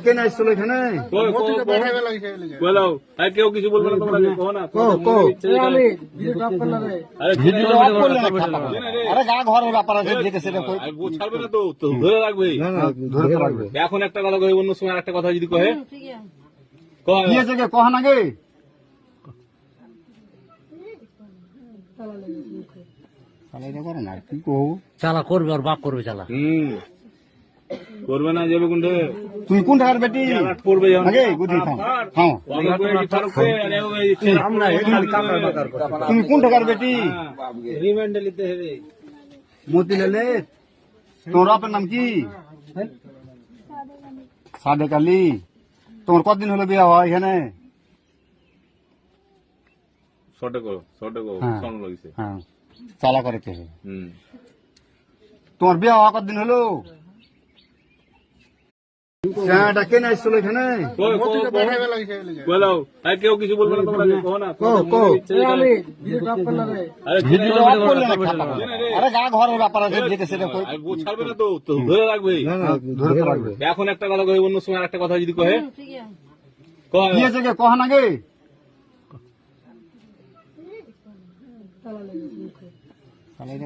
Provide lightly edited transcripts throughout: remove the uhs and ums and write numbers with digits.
কেন আসছিল এখানে? কেউ কিছু বলবে না তোমরা আরে গা ঘরের ব্যাপার আছে, ছাড়বে না তো ধরে রাখবে। ধরে রাখবে। এখন একটা কথা কই, অন্য সময় একটা কথা যদি কহে কহা না গে করে না কি কহু চালা করবে, আর বাপ করবে চালা। করবে না যাবে কোনটা? তুই কোন ঢাকার বেটি পড়বে আগে বুঝি হ্যাঁ তুমি কোন ঢাকার বেটি? রিমান্ডে নিতে হবে। মতিলালে তোর বাপের নাম কি? সাদেক আলী। তোমার কতদিন হলো বিয়ে হয় এখানে? হ্যাঁ চালা করেছে। তোমার বিয়ে হওয়া কতদিন হলো? কেন আসছিল এখানে? কেউ কিছু বলবে না তোমরা আরে গা ঘরের ব্যাপার আছে, ছাড়বে না তো ধরে রাখবে। ধরে রাখবে। এখন একটা কথা কই, অন্য সময় একটা কথা যদি কহে কহা না গে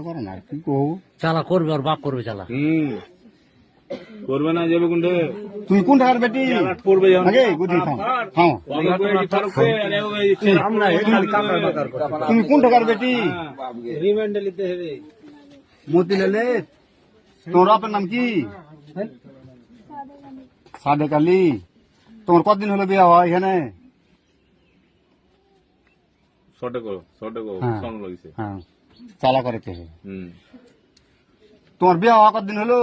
করে না কি কহু চালা করবে, আর বাপ করবে চালা। করবে না যাবে কোনটা? তুই কোন ঢাকার বেটি? পড়বে আগে বুঝি হ্যাঁ তুমি কোন ঢাকার বেটি? রিমান্ডে নিতে হবে। মতিলালে তোর বাপের নাম কি? সাদেক আলী। তোমার কতদিন হলো বিয়ে হয় এখানে? হ্যাঁ চালা করেছে। তোমার বিয়ে হওয়া কতদিন হলো?